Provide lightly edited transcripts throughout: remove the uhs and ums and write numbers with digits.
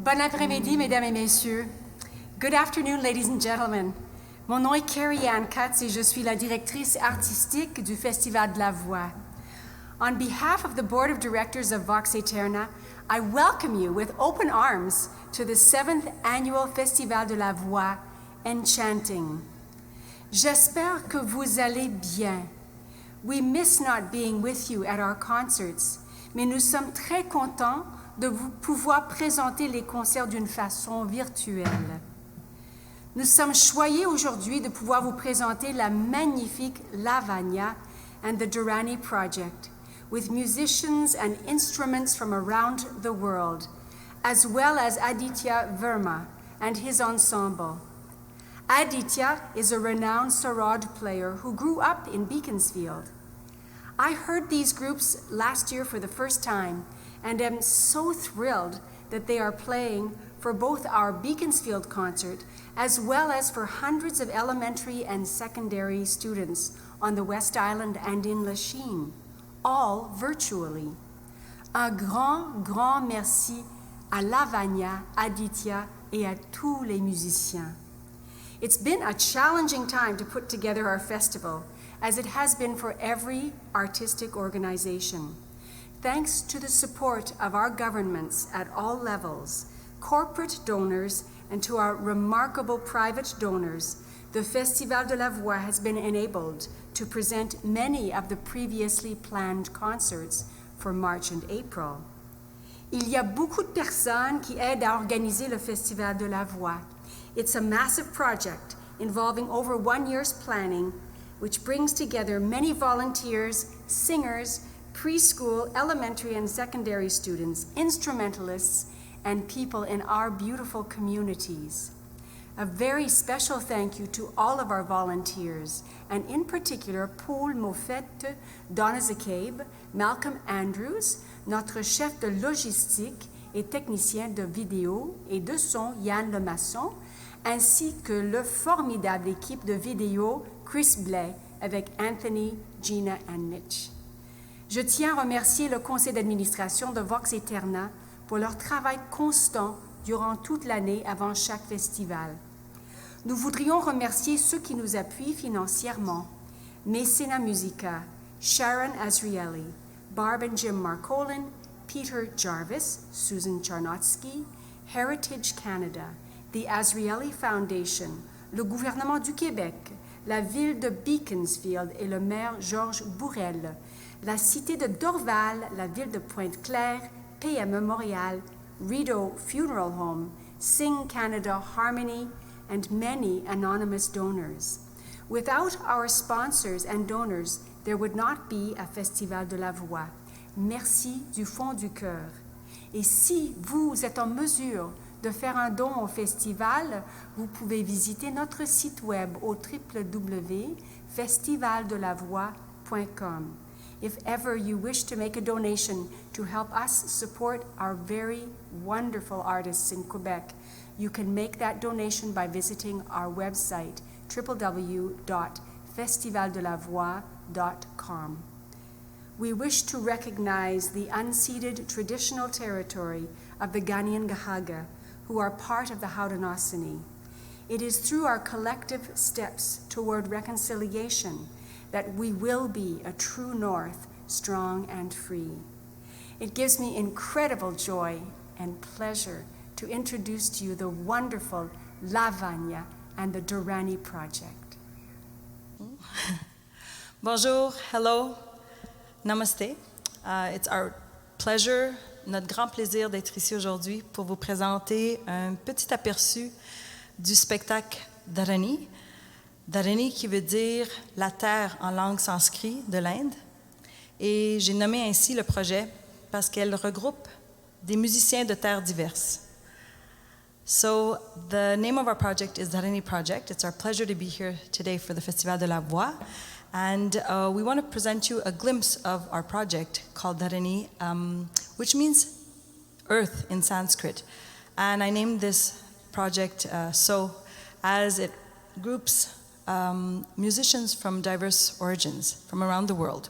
Bon après-midi, mesdames et messieurs. Good afternoon, ladies and gentlemen. Mon nom est Kerry-Anne et je suis la directrice artistique du Festival de la Voix. On behalf of the Board of Directors of Vox Aeterna, I welcome you with open arms to the 7th Annual Festival de la Voix, Enchanting. J'espère que vous allez bien. We miss not being with you at our concerts, mais nous sommes très contents de vous pouvoir présenter les concerts d'une façon virtuelle. Nous sommes choyés aujourd'hui de pouvoir vous présenter la magnifique Lavanya and the Dharani Project, with musicians and instruments from around the world, as well as Aditya Verma and his ensemble. Aditya is a renowned sarod player who grew up in Beaconsfield. I heard these groups last year for the first time and am so thrilled that they are playing for both our Beaconsfield concert as well as for hundreds of elementary and secondary students on the West Island and in Lachine, all virtually. Un grand merci à Lavanya, Aditya et à tous les musiciens. It's been a challenging time to put together our festival, as it has been for every artistic organization. Thanks to the support of our governments at all levels, corporate donors, and to our remarkable private donors, the Festival de la Voix has been enabled to present many of the previously planned concerts for March and April. Il y a beaucoup de personnes qui aident à organiser le Festival de la Voix. It's a massive project involving over 1 year's planning, which brings together many volunteers, singers, preschool, elementary and secondary students, instrumentalists, and people in our beautiful communities. A very special thank you to all of our volunteers, and in particular Paul Moffett, Donna Zacabe, Malcolm Andrews, notre chef de logistique et technicien de vidéo et de son Yann Lemasson, ainsi que le formidable équipe de vidéo Chris Blais avec Anthony, Gina et Mitch. Je tiens à remercier le conseil d'administration de Vox Aeterna pour leur travail constant durant toute l'année avant chaque festival. Nous voudrions remercier ceux qui nous appuient financièrement: Mecena Musica, Sharon Azrieli, Barb and Jim Marcolin, Peter Jarvis, Susan Charnotsky, Heritage Canada, the Azrieli Foundation, le gouvernement du Québec, la ville de Beaconsfield et le maire Georges Bourrel, la cité de Dorval, la ville de Pointe-Claire, PME Montréal, Rideau Funeral Home, Sing Canada Harmony, and many anonymous donors. Without our sponsors and donors, there would not be a Festival de la Voix. Merci du fond du cœur. Et si vous êtes en mesure de faire un don au festival, vous pouvez visiter notre site web au www.festivaldelavoix.com. If ever you wish to make a donation to help us support our very wonderful artists in Quebec, you can make that donation by visiting our website, www.festivaldelavoix.com. We wish to recognize the unceded traditional territory of the Ghanaian-Gahaga, who are part of the Haudenosaunee. It is through our collective steps toward reconciliation that we will be a true North, strong and free. It gives me incredible joy and pleasure to introduce to you the wonderful Lavanya and the Dharani Project. Bonjour, hello, namaste. It's our pleasure, notre grand plaisir d'être ici aujourd'hui pour vous présenter un petit aperçu du spectacle Dharani. Dharani qui veut dire la terre en langue sanskrit de l'Inde. Et j'ai nommé ainsi le projet parce qu'elle regroupe des musiciens de terres diverses. So the name of our project is Dharani Project. It's our pleasure to be here today for the Festival de la Voix. And we want to present you a glimpse of our project called Dharani, which means earth in Sanskrit. And I named this project so as it groups musicians from diverse origins from around the world.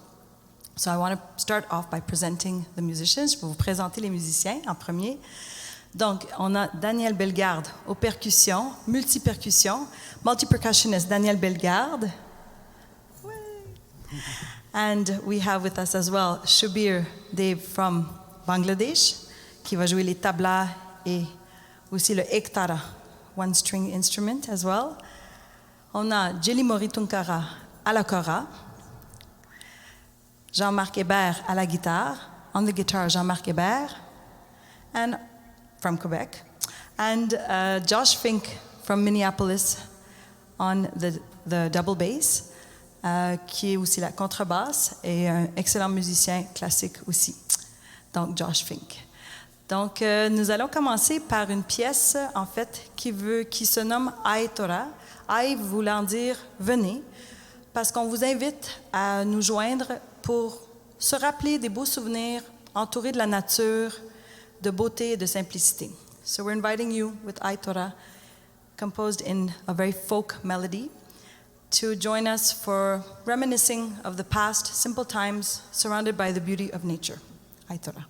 So I want to start off by presenting the musicians. Je vais vous présenter les musiciens en premier. Donc, on a Daniel Bellegarde aux percussions, multi-percussionnist Daniel Bellegarde. And we have with us as well Shubir Dev from Bangladesh, qui va jouer les tablas et aussi le ektara, one string instrument as well. On a Jelly Moritunkara à la kora, Jean-Marc Hébert à la guitare, on the guitar Jean-Marc Hébert, and from Quebec, and Josh Fink from Minneapolis on the double bass, qui est aussi la contrebasse et un excellent musicien classique aussi, donc Josh Fink. Donc, nous allons commencer par une pièce, en fait, qui se nomme Ai Tora, Ai voulant dire « venez », parce qu'on vous invite à nous joindre pour se rappeler des beaux souvenirs entourés de la nature, de beauté et de simplicité. So we're inviting you with Ai Tora, composed in a very folk melody, to join us for reminiscing of the past simple times surrounded by the beauty of nature. Ai Tora.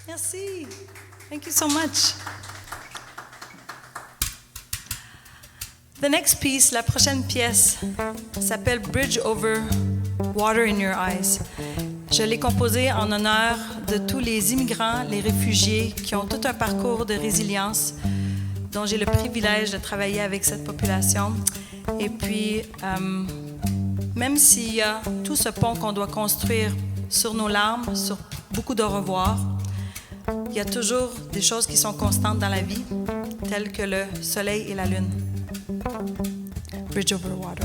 Merci. Thank you so much. The next piece, la prochaine pièce, s'appelle Bridge Over Water in Your Eyes. Je l'ai composée en honneur de tous les immigrants, les réfugiés qui ont tout un parcours de résilience, dont j'ai le privilège de travailler avec cette population. Et puis, même s'il y a tout ce pont qu'on doit construire sur nos larmes, sur beaucoup de revoirs, il y a toujours des choses qui sont constantes dans la vie, telles que le soleil et la lune. Bridge over water.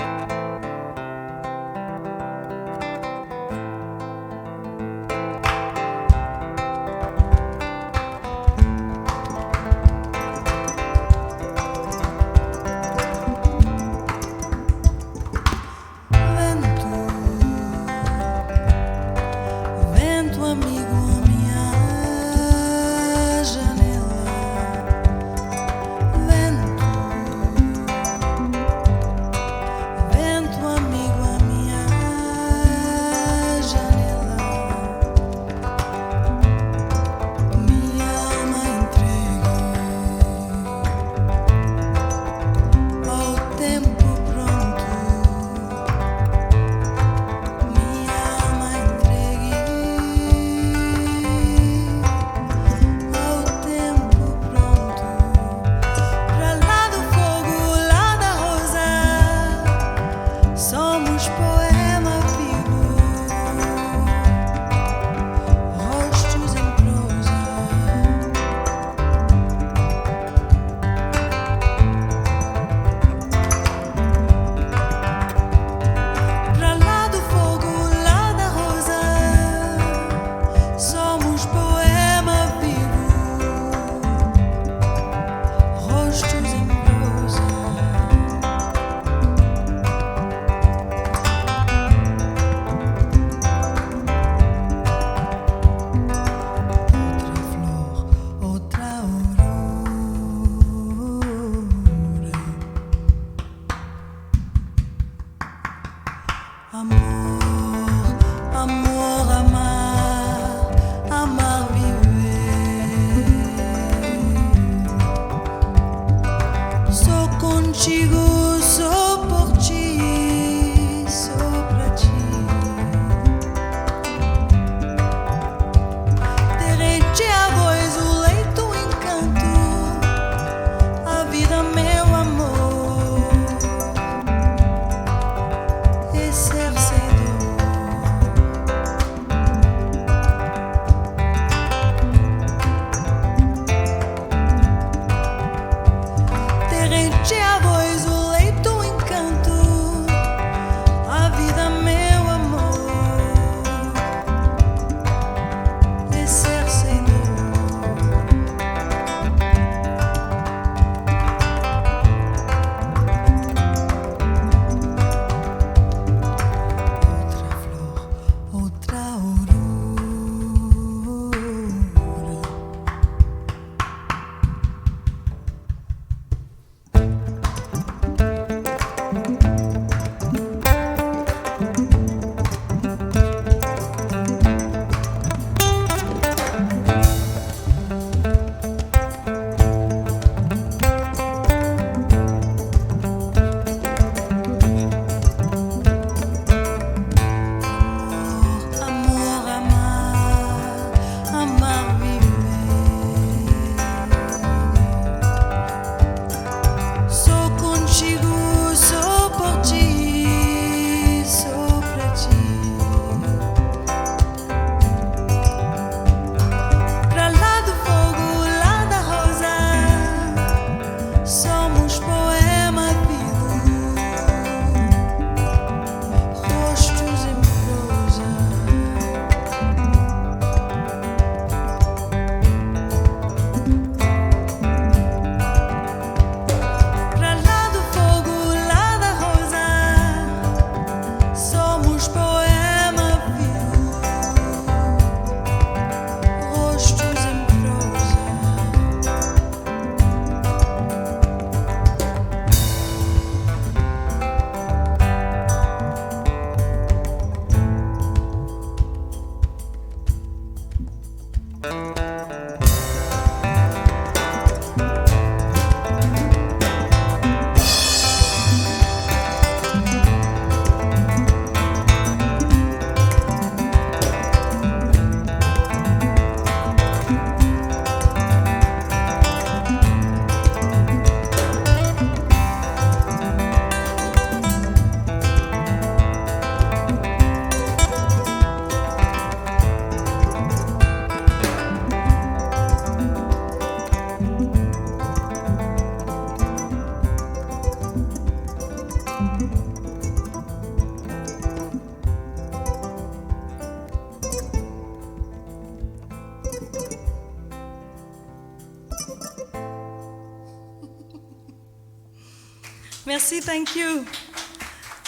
Merci, thank you.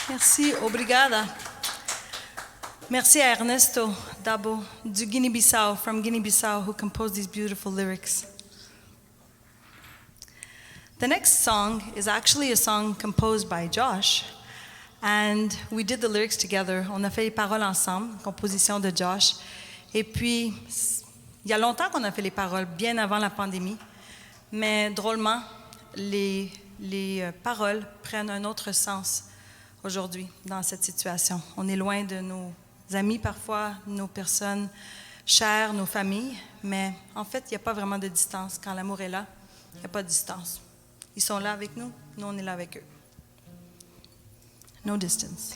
Merci, obrigada. Merci à Ernesto Dabo du Guinea-Bissau, from Guinea-Bissau, who composed these beautiful lyrics. The next song is actually a song composed by Josh, and we did the lyrics together. On a fait les paroles ensemble, composition de Josh. Et puis, il y a longtemps qu'on a fait les paroles, bien avant la pandémie, mais drôlement, les paroles prennent un autre sens aujourd'hui dans cette situation. On est loin de nos amis parfois, nos personnes chères, nos familles, mais en fait, il n'y a pas vraiment de distance. Quand l'amour est là, il n'y a pas de distance. Ils sont là avec nous, nous on est là avec eux. No distance.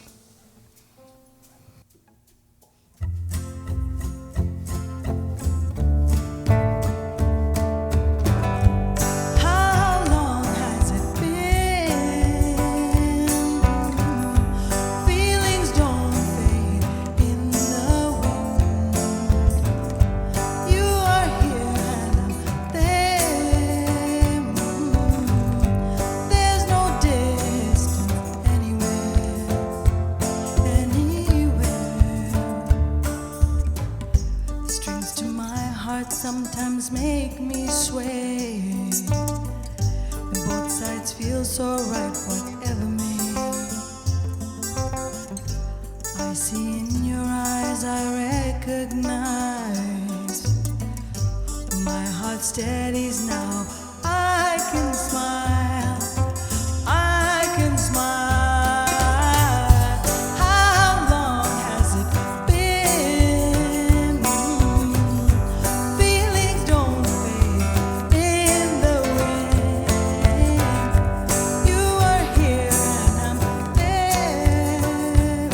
Sometimes make me sway, and both sides feel so right, whatever may. see in your eyes, I recognize. My heart steadies now. I can smile. I can smile. How long has it been? Feelings don't fade in the wind. You are here and I'm there.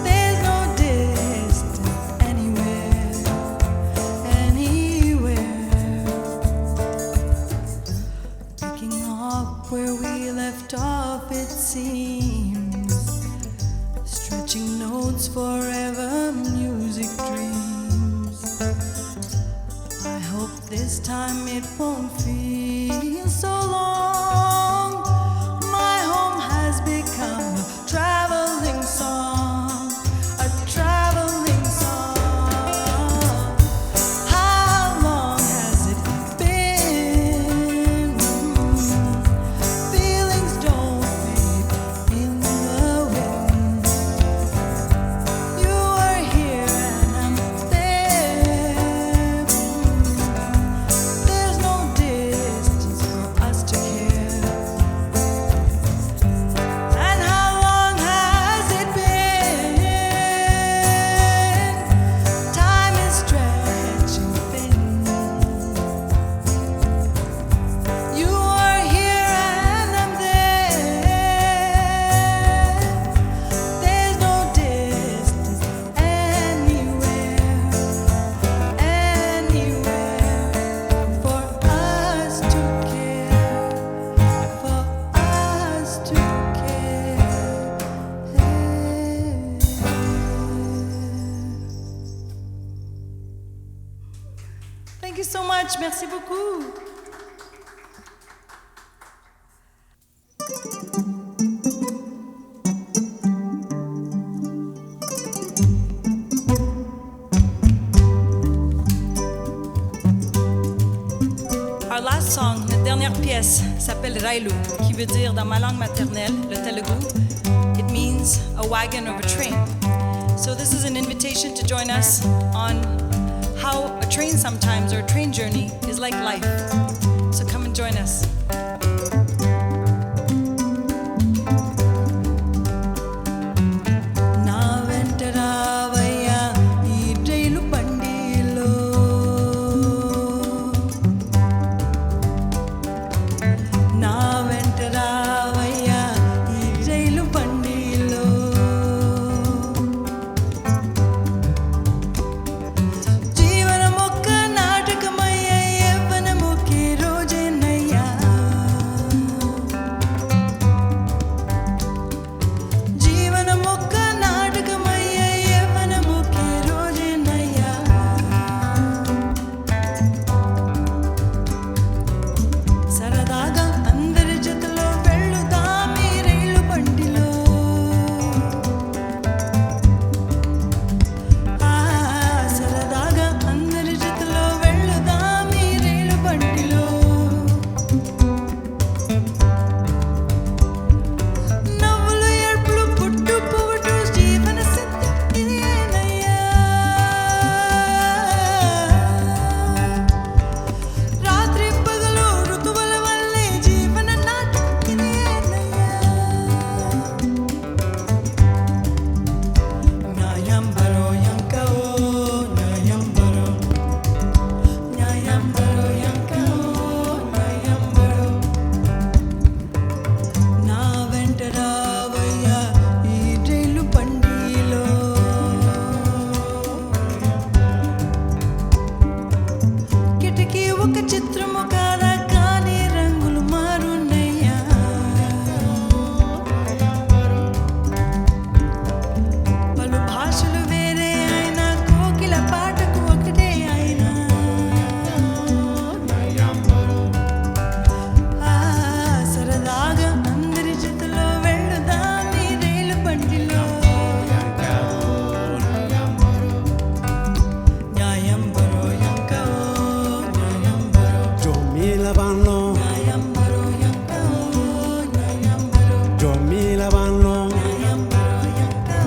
There's no distance anywhere, picking up where we left off, it seems. Stretching notes forever, music dreams. I hope this time it won't feel so long. My home has become a traveling song, a traveling song. How long has it been? Feelings don't fade in the wind. You are here and I'm there. There's no distance for us to care. And how long has it been? Time is stretching thin. You are here and I'm there. There's no distance anywhere, for us to care, for us to care. Thank you so much. Merci beaucoup. Our last song, notre dernière pièce, s'appelle Railu, qui veut dire dans ma langue maternelle, le Telugu, it means a wagon or a train. So this is an invitation to join us on how a train sometimes, or a train journey, is like life. So come and join us. నా వెంట రావయ్యా ఈ రైలు బండిలో, నా వెంట రావయ్యా ఈ రైలు బండిలో. జీవనమొక్క నాటకమయ్యా, యవ్వనమొకే రోజేనయ్యా. జీవనమొక్క నాటకమయ్యా, యవ్వనమొకే రోజేనయ్యా. సరదాగా అందరి జతలో వెళ్ళుదాం ఈ రైలు బండిలో. సరదాగా అందరి జతలో వెళ్ళుదాం ఈ రైలు బండిలో. నవ్వులు ఏడ్పులు పుట్టు పువ్వుటు జీవన సత్యం ఇదేనయ్యా. రాత్రి పగలు ఋతువుల వల్లే జీవన నాటకం ఇదేనయ్యా. న్యాయం బరో యంకో, న్యాయం బరో, న్యాయం బరో యంకో, న్యాయం బరో. నా వెంట రావయ్యా ఈ రైలు బండిలో. కిటికీ ఒక చిత్రము కాదా, కానీ రంగులు మారునయ్యా. పలు భాషలు వేరే అయినా, కోకిల పాటకు ఒకటే అయినా. సరదాగా అందరి జతలో వెళ్ళుదాం ఈ రైలు బండిలో. న్యాయం బరో యంకో, న్యాయం బరో, Yo mi lavanno, న్యాయం బరో యంకో, న్యాయం బరో, yo mi lavanno, న్యాయం బరో యంకో,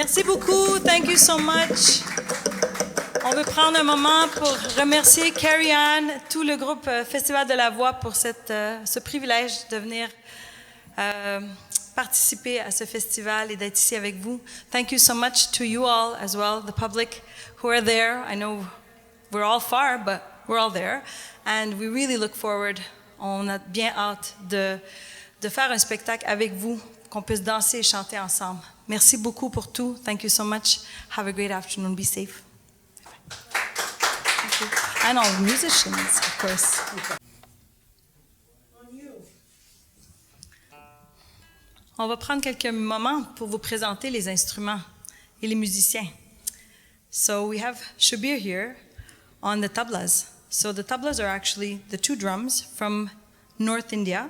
Merci beaucoup. Thank you so much. On veut prendre un moment pour remercier Kerry-Anne, tout le groupe Festival de la Voix pour ce privilège de venir participer à ce festival et d'être ici avec vous. Thank you so much to you all as well, the public who are there. I know we're all far, but we're all there. And we really look forward. On a bien hâte de faire un spectacle avec vous, qu'on puisse danser et chanter ensemble. Merci beaucoup pour tout. Thank you so much. Have a great afternoon. Be safe. Thank you. And all musicians, of course. On va prendre quelques moments pour vous présenter les instruments et les musiciens. So we have Shabir here on the tablas. So the tablas are actually the two drums from North India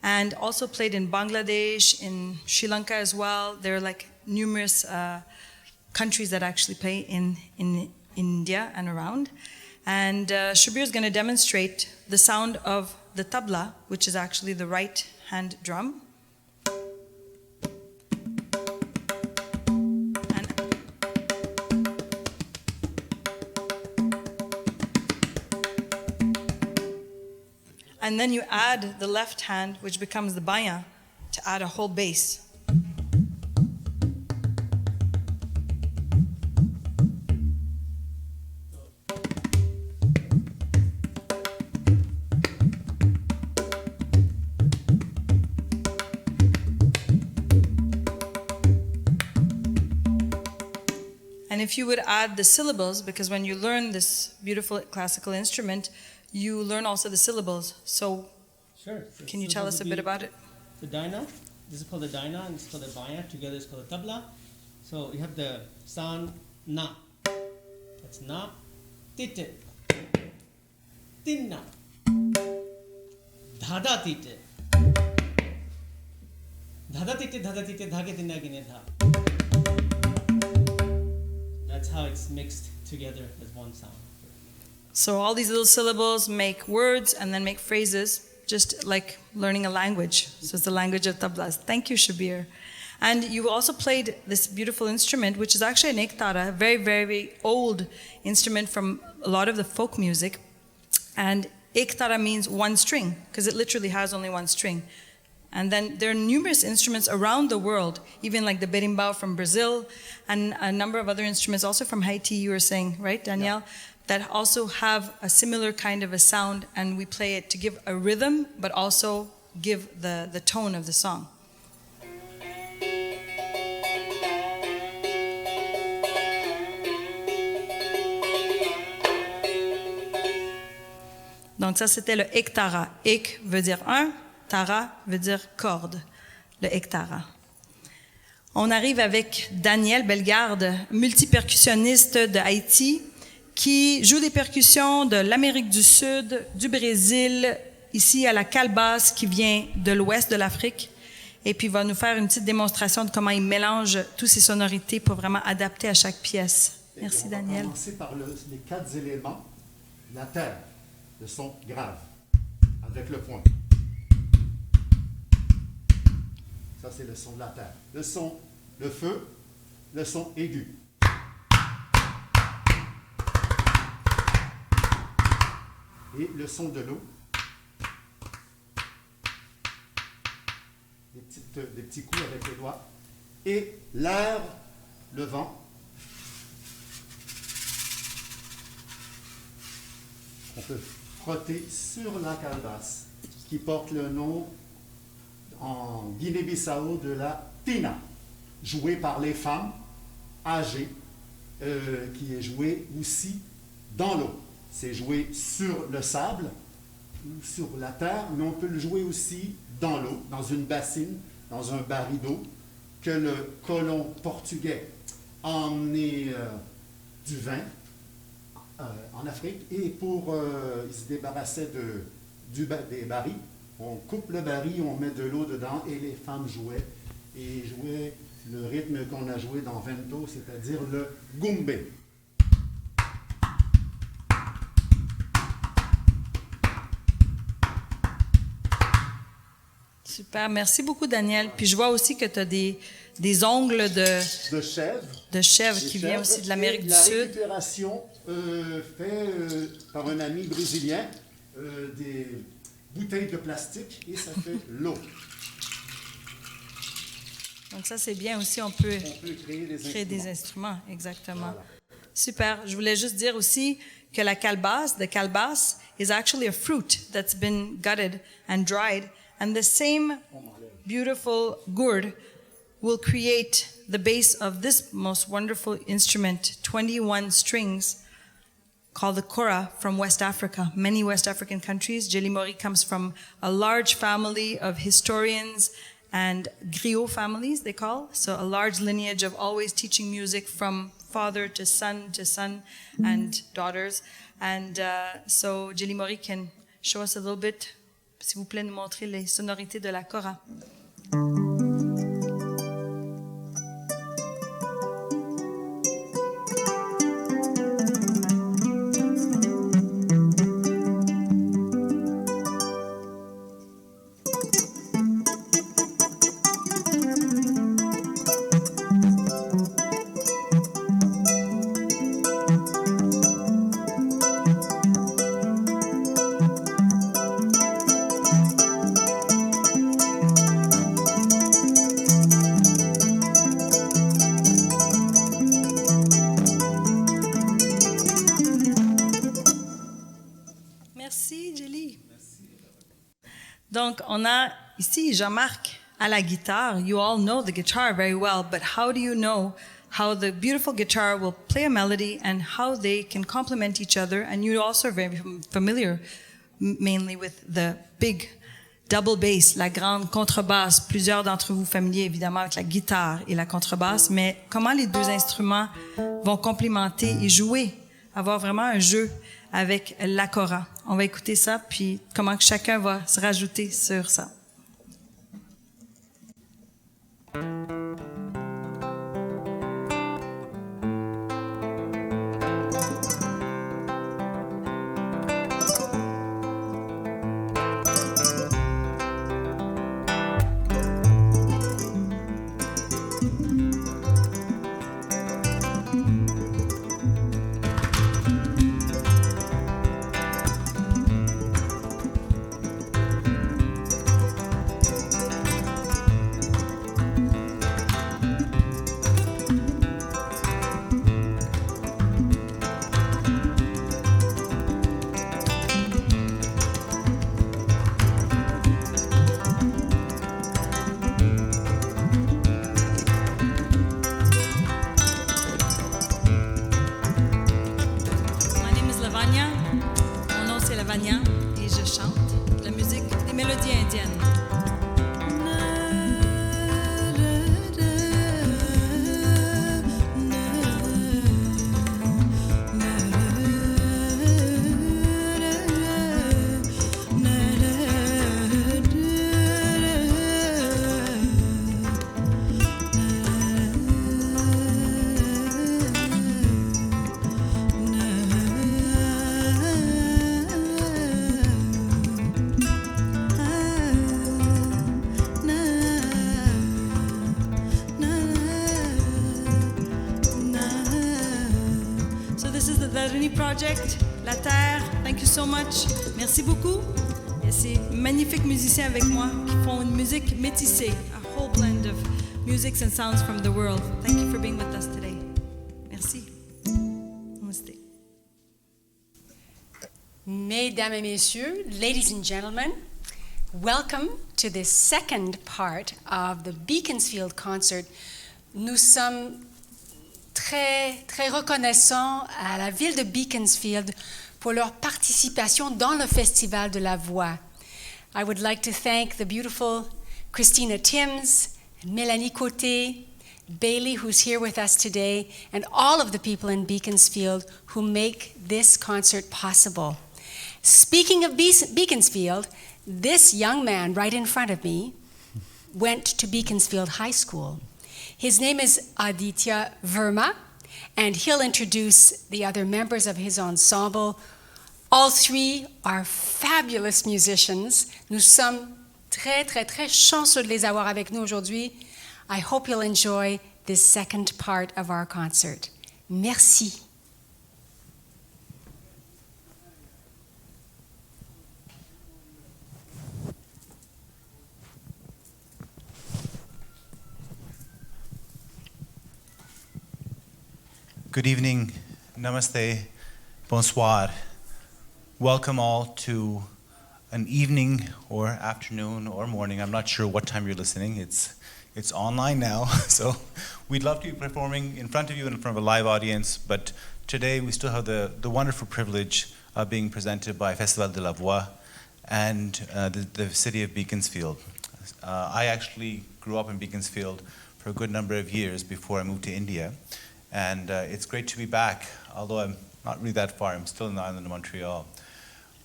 and also played in Bangladesh, in Sri Lanka as well. There are like numerous countries that actually play in India and around. And Shabir is going to demonstrate the sound of the tabla, which is actually the right hand drum. And then you add the left hand, which becomes the baya, to add a whole bass. And if you would add the syllables, because when you learn this beautiful classical instrument, you learn also the syllables. So, sure. Can you tell us a bit about it? The dina, this is called the dina, and it's called the baya. Together it's called the tabla. So you have the sound na. That's na. Tite. Tinna. Dhada tite. Dhada tite, dhage tinna gine dha. That's how it's mixed together as one sound. So all these little syllables make words and then make phrases, just like learning a language. So it's the language of tablas. Thank you, Shabir. And you also played this beautiful instrument, which is actually an ektara, a very, very old instrument from a lot of the folk music. And ektara means one string, because it literally has only one string. And then there are numerous instruments around the world, even like the berimbau from Brazil, and a number of other instruments also from Haiti, you were saying, right, Danielle? Yeah. That also have a similar kind of a sound, and we play it to give a rhythm, but also give the tone of the song. Donc ça, c'était le ektara. Ek veut dire un, tara veut dire corde, le ektara. On arrive avec Daniel Bellegarde, multipercussionniste de Haïti, qui joue des percussions de l'Amérique du Sud, du Brésil, ici à la calebasse qui vient de l'ouest de l'Afrique, et puis va nous faire une petite démonstration de comment il mélange toutes ces sonorités pour vraiment adapter à chaque pièce. Merci, Daniel. On va commencer par les 4 éléments. La terre, le son grave, avec le point. Ça, c'est le son de la terre. Le son, le feu, le son aigu. Et le son de l'eau. Des petits coups avec les doigts. Et l'air, le vent. On peut frotter sur la calebasse, qui porte le nom en Guinée-Bissau de la tina, jouée par les femmes âgées, qui est jouée aussi dans l'eau. C'est joué sur le sable ou sur la terre, mais on peut le jouer aussi dans l'eau, dans une bassine, dans un baril d'eau, que le colon portugais a emmené du vin en Afrique, et il se débarrassait des barils. On coupe le baril, on met de l'eau dedans, et les femmes jouaient le rythme qu'on a joué dans Vento, c'est-à-dire le gumbe. Super, merci beaucoup, Daniel. Puis je vois aussi que tu as des ongles De chèvre. de chèvre qui viennent aussi de l'Amérique du La Sud. récupération faite par un ami brésilien des bouteilles de plastique et ça fait l'eau. Donc ça, c'est bien aussi, on peut On peut créer des instruments. Exactement. Voilà. Super. Je voulais juste dire aussi que la calebasse, the calebasse, is actually a fruit that's been gutted and dried. And the same beautiful gourd will create the base of this most wonderful instrument, 21 strings, called the kora from West Africa. Many West African countries. Jelly Mori comes from a large family of historians and griot families, they call. So a large lineage of always teaching music from father to son and daughters. And so Jelly Mori can show us a little bit, s'il vous plaît, nous montrer les sonorités de la kora. Merci, Jelly. Donc, on a ici Jean-Marc à la guitare. You all know the guitar very well, but how do you know how the beautiful guitar will play a melody and how they can complement each other? And you also are very familiar mainly with the big double bass, la grande contrebasse. Plusieurs d'entre vous familiers évidemment avec la guitare et la contrebasse, mais comment les deux instruments vont complémenter et jouer, avoir vraiment un jeu avec la kora. On va écouter ça, puis comment que chacun va se rajouter sur ça. My name is Lavanya. Mon nom c'est Lavanya et je chante la musique des mélodies indiennes. So this is the Dharani project, La Terre. Thank you so much. Merci beaucoup. Et ces magnifiques musiciens avec moi qui font une musique métissée, a whole blend of musics and sounds from the world. Thank you for being with us today. Merci. Namaste. Mesdames et messieurs, ladies and gentlemen, welcome to the second part of the Beaconsfield concert. Nous sommes très reconnaissants à la ville de Beaconsfield pour leur participation dans le Festival de la Voix. I would like to thank the beautiful Christina Timms, Mélanie Côté, Bailey, who's here with us today, and all of the people in Beaconsfield who make this concert possible. Speaking of Beaconsfield, this young man right in front of me went to Beaconsfield High School. His name is Aditya Verma, and he'll introduce the other members of his ensemble. All three are fabulous musicians. Nous sommes Très, très, très chanceux de les avoir avec nous aujourd'hui. I hope you'll enjoy this second part of our concert. Merci. Good evening, namaste, bonsoir. Welcome all to an evening or afternoon or morning. I'm not sure what time you're listening. It's online now, so we'd love to be performing in front of you and in front of a live audience, but today we still have the wonderful privilege of being presented by Festival de la Voix and the city of Beaconsfield. I actually grew up in Beaconsfield for a good number of years before I moved to India. And it's great to be back, although I'm not really that far. I'm still in the island of Montreal.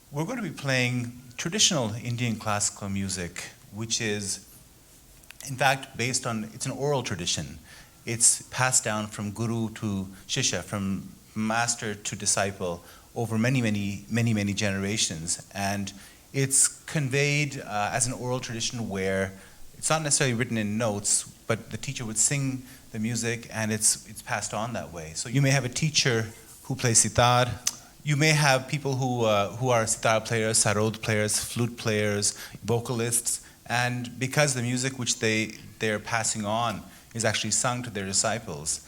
We're going to be playing traditional Indian classical music, which is, in fact, based on, it's an oral tradition. It's passed down from guru to shishya, from master to disciple, over many, many, many, many generations. And it's conveyed as an oral tradition where it's not necessarily written in notes, but the teacher would sing the music, and it's passed on that way. So you may have a teacher who plays sitar. You may have people who are sitar players, sarod players, flute players, vocalists, and because the music which they're passing on is actually sung to their disciples,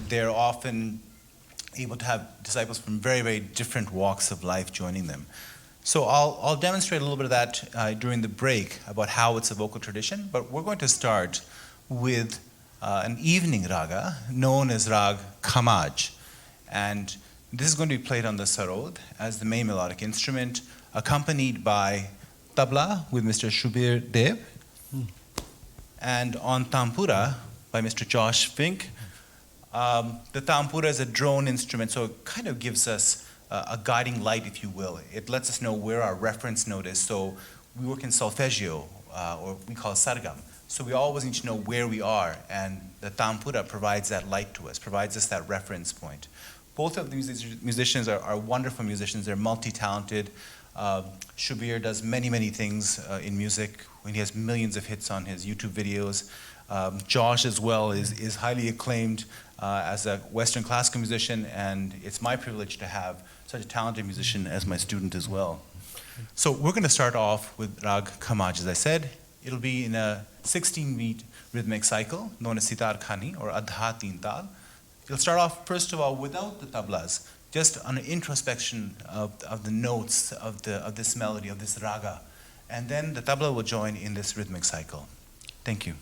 they're often able to have disciples from very, very different walks of life joining them. So I'll demonstrate a little bit of that during the break about how it's a vocal tradition, but we're going to start with an evening raga known as rag khamaj. And this is going to be played on the sarod as the main melodic instrument, accompanied by tabla with Mr. Shubir Dev, and on tampura by Mr. Josh Fink. The tampura is a drone instrument, so it kind of gives us a guiding light, if you will. It lets us know where our reference note is. So we work in solfeggio, or we call it sargam. So we always need to know where we are, and the tampura provides that light to us, provides us that reference point. Both of these musicians are wonderful musicians. They're multi-talented. Shubir does many, many things in music. He has millions of hits on his YouTube videos. Josh as well is highly acclaimed as a Western classical musician, and it's my privilege to have such a talented musician as my student as well. So we're going to start off with Rag Khamaj, as I said. It'll be in a 16-beat rhythmic cycle known as sitar khani or adha teen tal. You'll start off, first of all, without the tablas, just an introspection of the notes of this melody, of this raga. And then the tabla will join in this rhythmic cycle. Thank you.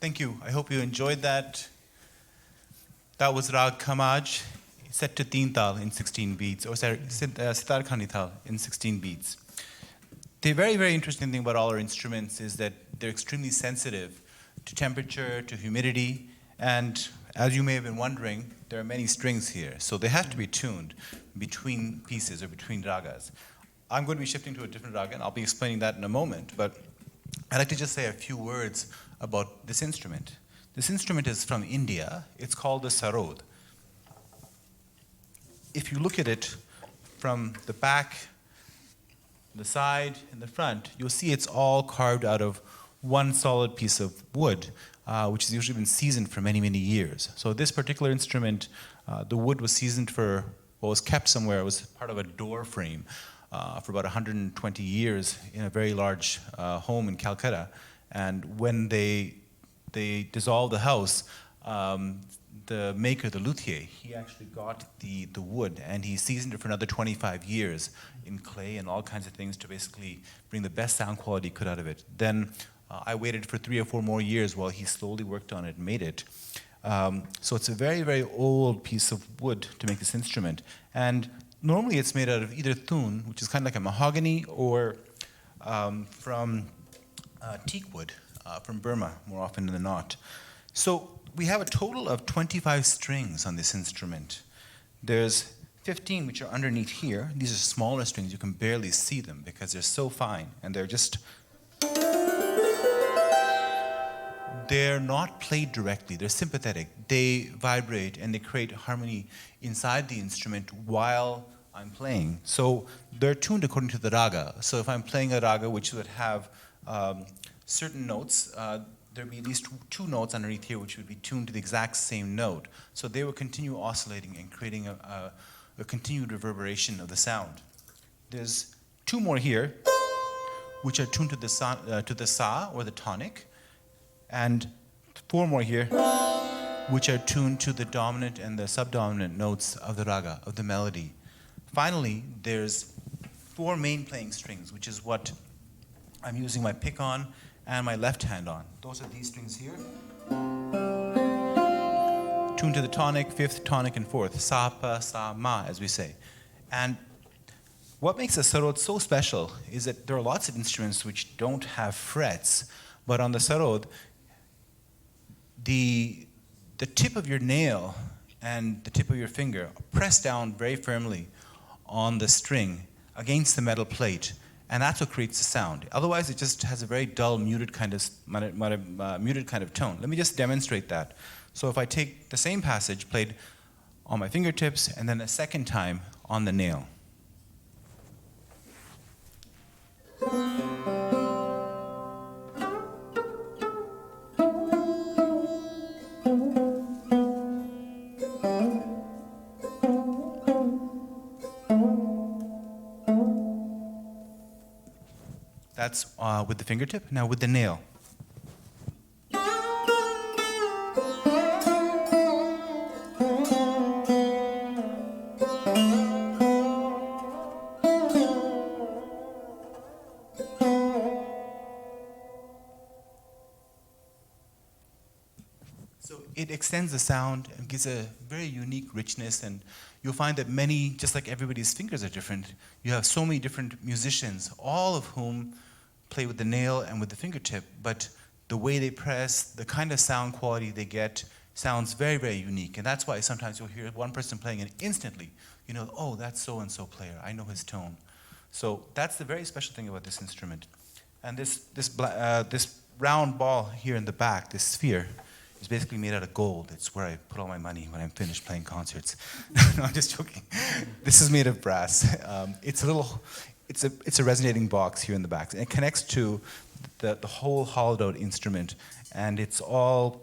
Thank you. I hope you enjoyed that. That was Rag Kamaj, set to Teen Tal in 16 beats, or Sitar Khani Tal in 16 beats. The very, very interesting thing about all our instruments is that they're extremely sensitive to temperature, to humidity, and as you may have been wondering, there are many strings here, so they have to be tuned between pieces or between ragas. I'm going to be shifting to a different raga, and I'll be explaining that in a moment, but I'd like to just say a few words about this instrument. This instrument is from India. It's called the sarod. If you look at it from the back, the side, and the front, you'll see it's all carved out of one solid piece of wood, which has usually been seasoned for many, many years. So this particular instrument, the wood was seasoned for, well, was kept somewhere. It was part of a door frame for about 120 years in a very large home in Calcutta. And when they dissolved the house, the maker, the luthier, he actually got the wood and he seasoned it for another 25 years in clay and all kinds of things to basically bring the best sound quality he could out of it. Then I waited for 3 or 4 more years while he slowly worked on it and made it. So it's a very, very old piece of wood to make this instrument. And normally it's made out of either thun, which is kind of like a mahogany, or from teak wood from Burma, more often than not. So we have a total of 25 strings on this instrument. There's 15 which are underneath here. These are smaller strings. You can barely see them because they're so fine, and they're not played directly. They're sympathetic. They vibrate and they create harmony inside the instrument while I'm playing. So they're tuned according to the raga. So if I'm playing a raga which would have certain notes, there'd be at least 2 notes underneath here which would be tuned to the exact same note. So they will continue oscillating and creating a continued reverberation of the sound. There's 2 more here which are tuned to the sa or the tonic, and 4 more here which are tuned to the dominant and the subdominant notes of the raga, of the melody. Finally, there's 4 main playing strings, which is what I'm using my pick on and my left hand on. Those are these strings here, tuned to the tonic, 5th, tonic, and 4th, sa, pa, sa, ma, as we say. And what makes a sarod so special is that there are lots of instruments which don't have frets, but on the sarod, the tip of your nail and the tip of your finger press down very firmly on the string against the metal plate, and that's what creates the sound. Otherwise, it just has a very dull, muted kind of tone. Let me just demonstrate that. So if I take the same passage played on my fingertips and then a second time on the nail. That's with the fingertip. Now with the nail. So it extends the sound and gives a very unique richness, and you'll find that many, just like everybody's fingers are different, you have so many different musicians, all of whom play with the nail and with the fingertip, but the way they press, the kind of sound quality they get sounds very, very unique. And that's why sometimes you'll hear one person playing and instantly, you know, oh, that's so-and-so player, I know his tone. So that's the very special thing about this instrument. And this round ball here in the back, this sphere, is basically made out of gold. It's where I put all my money when I'm finished playing concerts. No, I'm just joking. This is made of brass. It's a resonating box here in the back. And it connects to the whole hollowed out instrument, and it's all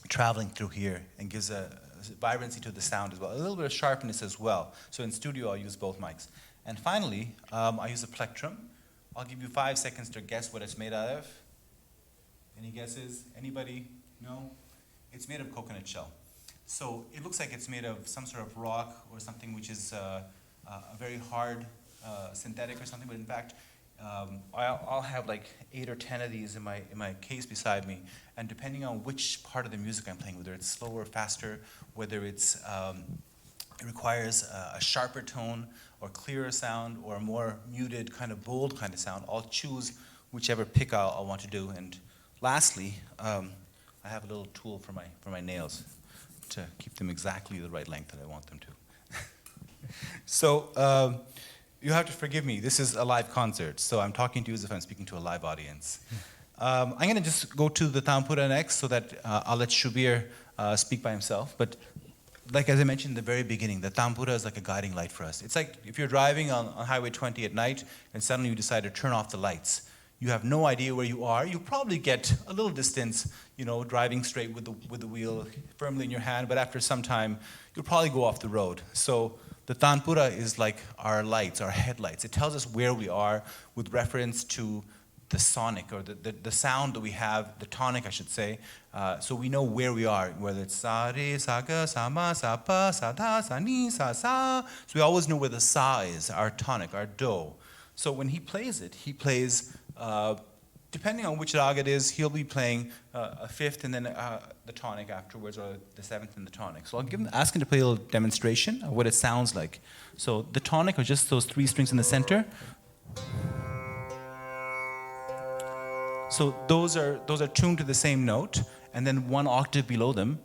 traveling through here and gives a vibrancy to the sound as well, a little bit of sharpness as well. So in studio, I'll use both mics. And finally, I use a plectrum. I'll give you 5 seconds to guess what it's made out of. Any guesses? Anybody? No? It's made of coconut shell. So it looks like it's made of some sort of rock or something which is a very hard synthetic or something, but in fact, I'll have like 8 or 10 of these in my case beside me, and depending on which part of the music I'm playing, whether it's slower, faster, whether it's it requires a sharper tone or clearer sound or a more muted, kind of bold kind of sound, I'll choose whichever pick I'll want to do. And lastly, I have a little tool for my nails to keep them exactly the right length that I want them to. So you have to forgive me. This is a live concert, so I'm talking to you as if I'm speaking to a live audience. I'm going to just go to the Tampura next so that I'll let Shubir speak by himself. But like as I mentioned in the very beginning, the Tampura is like a guiding light for us. It's like if you're driving on Highway 20 at night and suddenly you decide to turn off the lights. You have no idea where you are. You probably get a little distance, driving straight with the wheel firmly in your hand, but after some time, you'll probably go off the road. So the Tanpura is like our lights, our headlights. It tells us where we are with reference to the sonic, or the sound that we have, the tonic, I should say. So we know where we are, whether it's sa, re, sa, ga, sa, ma, sa, pa, sa, da, sa, ni, sa, sa. So we always know where the sa is, our tonic, our do. So when he plays it, he plays, depending on which rag it is, he'll be playing a fifth and then the tonic afterwards, or the seventh and the tonic. So I'll ask him to play a little demonstration of what it sounds like. So the tonic are just those 3 strings in the center. So those are tuned to the same note, and then 1 octave below them.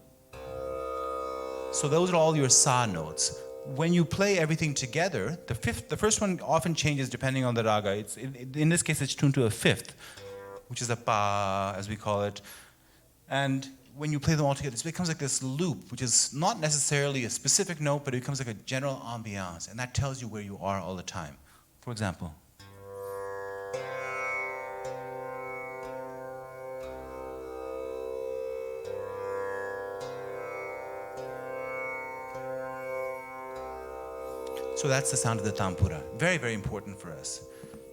So those are all your sa notes. When you play everything together, the first one often changes depending on the raga. In this case, it's tuned to a fifth, which is a pa, as we call it. And when you play them all together, it becomes like this loop, which is not necessarily a specific note, but it becomes like a general ambiance, and that tells you where you are all the time. For example. So that's the sound of the Tampura. Very, very important for us.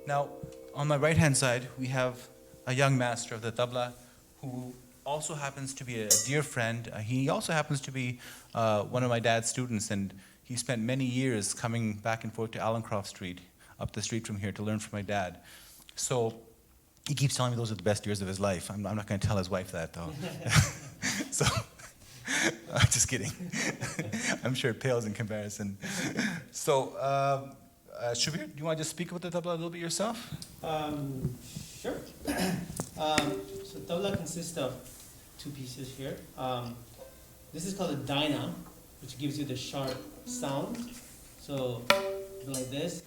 Now, on my right-hand side, we have a young master of the tabla who also happens to be a dear friend. He also happens to be one of my dad's students, and he spent many years coming back and forth to Allencroft Street, up the street from here, to learn from my dad. So he keeps telling me those are the best years of his life. I'm not going to tell his wife that, though. So, just kidding. I'm sure it pales in comparison. So, Shubir, do you want to just speak about the tabla a little bit yourself? Sure. So tabla consists of 2 pieces here. This is called a dyna, which gives you the sharp sound. So like this.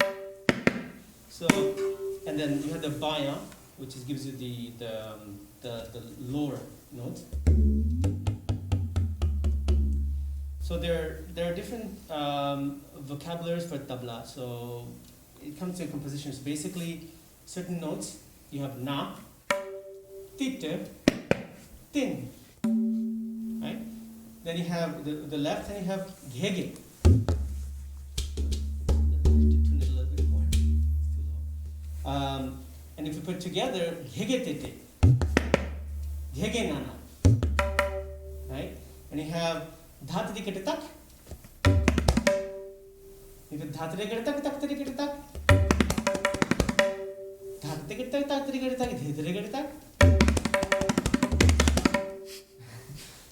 So, and then you have the baya, which gives you the lower notes. So there are different vocabularies for tabla. So it comes to compositions. Basically, certain notes, you have na, tit, tin, right? Then you have the left, and you have ghege. Tune it a little bit more. Too low. And if you put together, ghege tete, ghege nana, right? And you have dhat dikete tak. You have dhat dikete tak, tak dikete tak.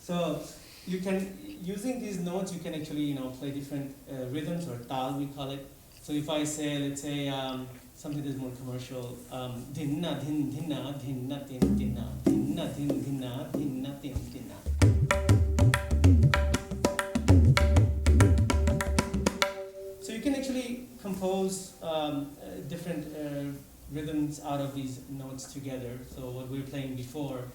So you can, using these notes, you can actually play different rhythms, or tal we call it. So if I say, let's say something that's more commercial, dinna din dinna dinna din dinna dinna din dinna dinna din dinna. So you can actually compose different rhythms out of these notes together. So what we were playing before,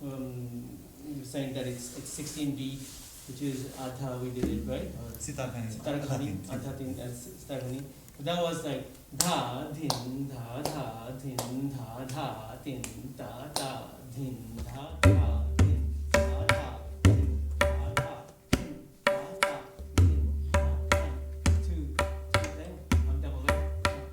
we were saying that it's 16 beat, which is Adha, we did it, right? Sitarakani, Adhatin, and Sitarakani. That was like dha, din, dha, dha, din, dha, dha, din, dha, dha, din, dha, dha, din, dha, dha, din, dha, dha, din, dha, dha, din, dha, dha. 2, then I'm double it.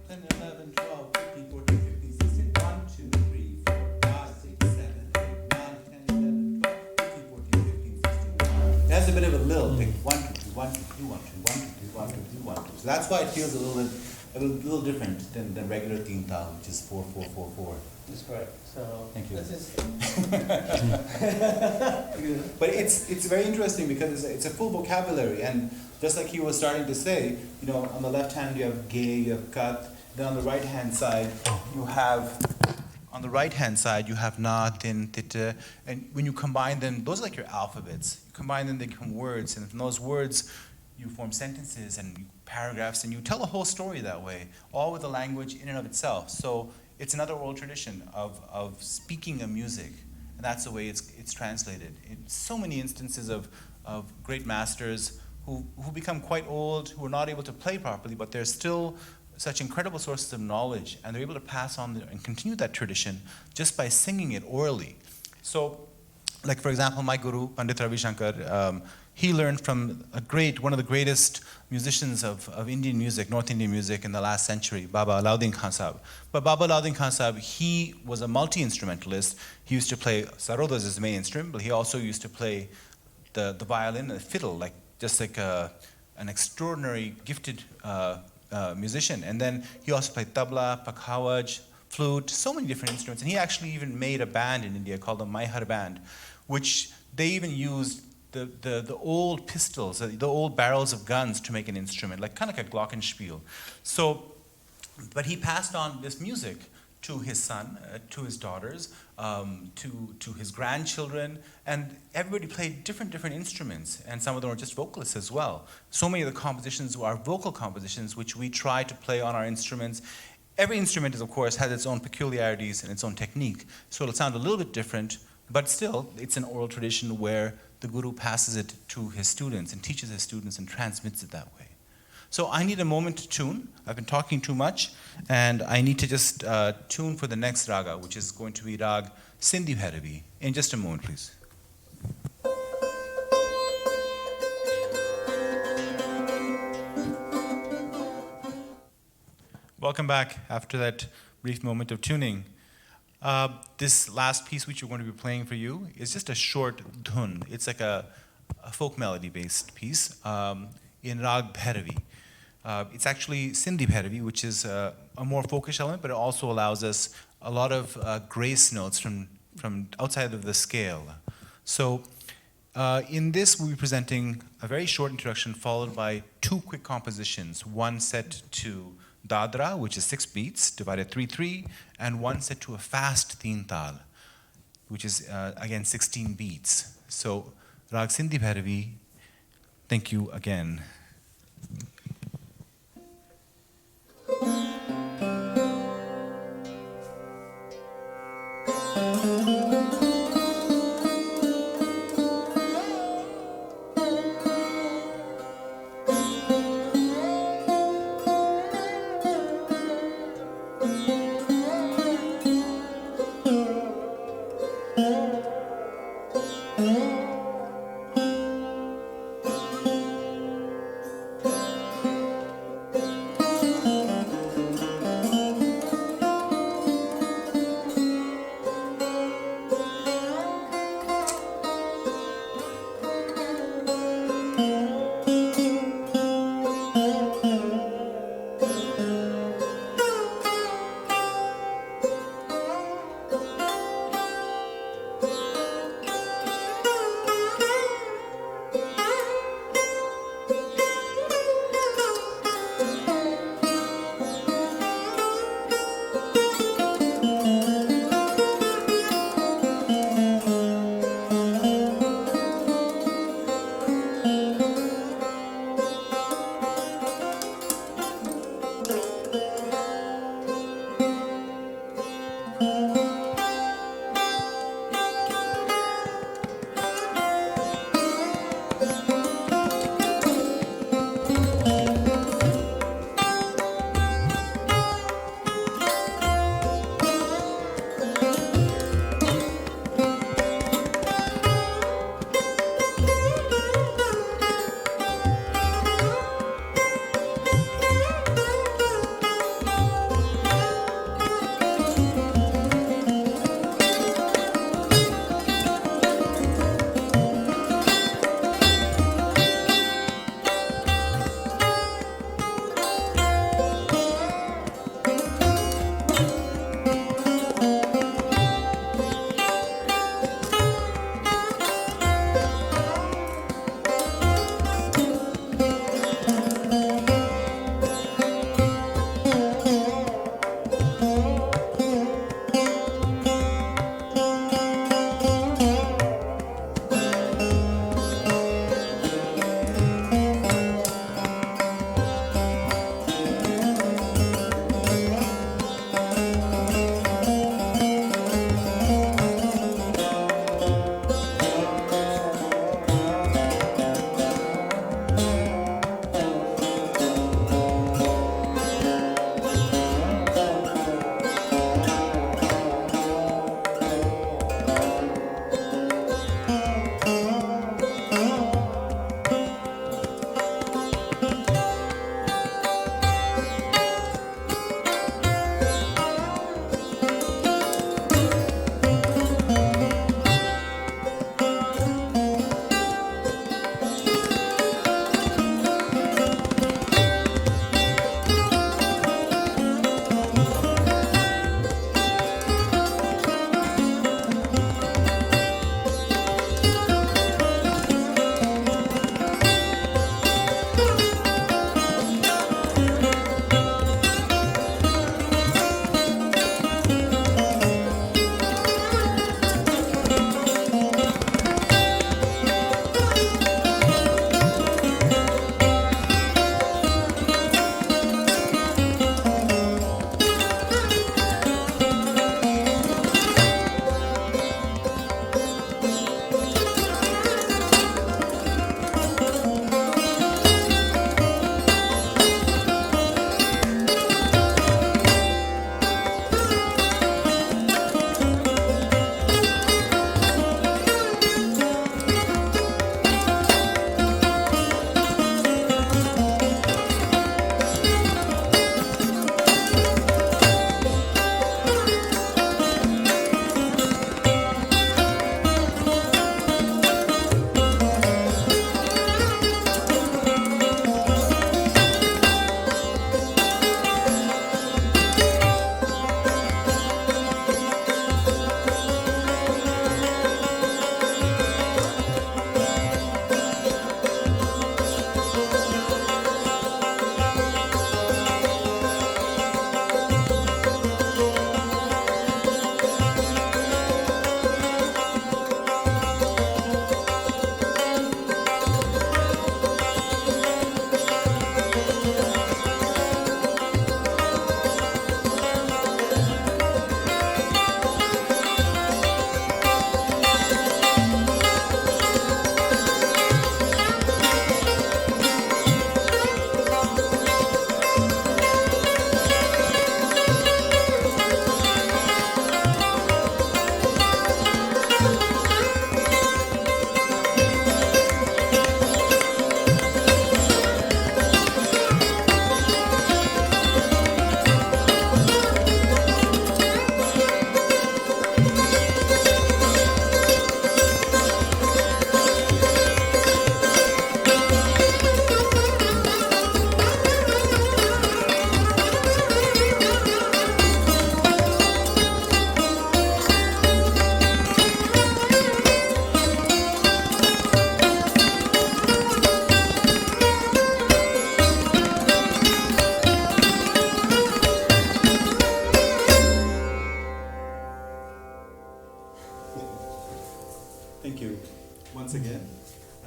10, 11, 12, 15, 14, 15, 16, 1, 2, 3, 4, 5, 6, 7, 8, 9, 10, 11, 12, 13, 14, 15, 16. That's a bit of a lilt. Pick 1, 2, 3, 1, 2, 3, 1, 2, 1, 2, 3, 1, 2, 3, 1, 2. So that's why it feels a little different than regular teen tal, which is 4, 4, 4, 4. That's correct. So Thank you. this is But it's very interesting because it's a full vocabulary, and just like he was starting to say, on the left hand you have ge, you have kat, then on the right hand side you have na, tin, tita, and when you combine them, those are like your alphabets. You combine them, they become words, and from those words you form sentences and paragraphs, and you tell a whole story that way, all with the language in and of itself. So it's another oral tradition of speaking a music, and that's the way it's translated. In so many instances of great masters who become quite old, who are not able to play properly, but they're still such incredible sources of knowledge, and they're able to pass on and continue that tradition just by singing it orally. So, like for example, my guru, Pandit Ravi Shankar, he learned from one of the greatest musicians of Indian music, North Indian music in the last century, Baba Alauddin Khan Sahib. But Baba Alauddin Khan Sahib, he was a multi-instrumentalist. He used to play sarod as his main instrument, but he also used to play the violin and the fiddle, just like an extraordinary gifted musician. And then he also played tabla, pakhawaj, flute, so many different instruments. And he actually even made a band in India called the Maihar Band, which they even used the old pistols, the old barrels of guns to make an instrument, kind of like a glockenspiel. So, but he passed on this music to his son, to his daughters, to his grandchildren, and everybody played different instruments, and some of them were just vocalists as well. So many of the compositions are vocal compositions, which we try to play on our instruments. Every instrument, of course, has its own peculiarities and its own technique, so it'll sound a little bit different, but still, it's an oral tradition where the guru passes it to his students and teaches his students and transmits it that way. So I need a moment to tune. I've been talking too much, and I need to just tune for the next raga, which is going to be rag Sindhi Bhairavi. In just a moment, please. Welcome back after that brief moment of tuning. This last piece which we're going to be playing for you is just a short dhun. It's like a folk melody-based piece in rag Bhairavi. It's actually Sindhi Bhairavi, which is a more folkish element, but it also allows us a lot of grace notes from outside of the scale. So in this, we'll be presenting a very short introduction followed by 2 quick compositions, one set to Dadra, which is 6 beats, divided 3-3, and one set to a fast teen tal, which is, again, 16 beats. So, Rag Sindhi Bhairavi, thank you again.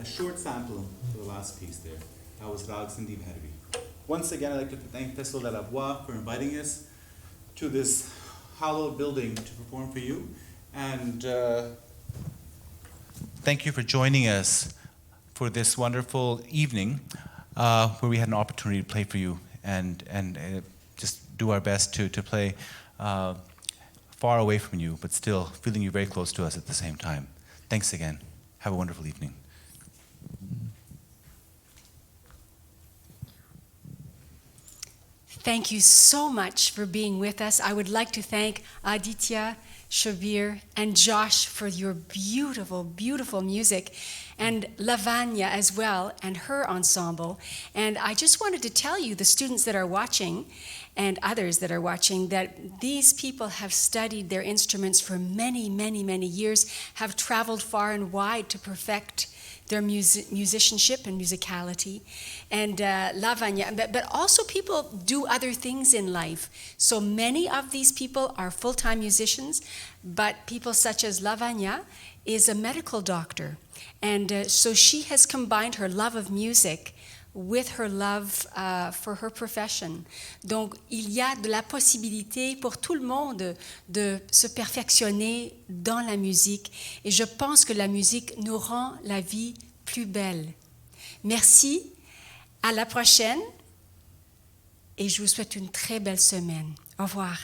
a short sample for the last piece there. That was Rag Sindhi Bhairavi. Once again, I'd like to thank Festival de la Voix for inviting us to this hallowed building to perform for you. And thank you for joining us for this wonderful evening where we had an opportunity to play for you and just do our best to play far away from you, but still feeling you very close to us at the same time. Thanks again. Have a wonderful evening. Thank you so much for being with us. I would like to thank Aditya, Shabir, and Josh for your beautiful, beautiful music, and Lavanya as well, and her ensemble. And I just wanted to tell you, the students that are watching, and others that are watching, that these people have studied their instruments for many, many, many years, have traveled far and wide to perfect their musicianship and musicality, and Lavanya, but also people do other things in life. So many of these people are full-time musicians, but people such as Lavanya is a medical doctor, and so she has combined her love of music with her love for her profession. Donc, il y a de la possibilité pour tout le monde de se perfectionner dans la musique. Et je pense que la musique nous rend la vie plus belle. Merci, à la prochaine. Et je vous souhaite une très belle semaine. Au revoir.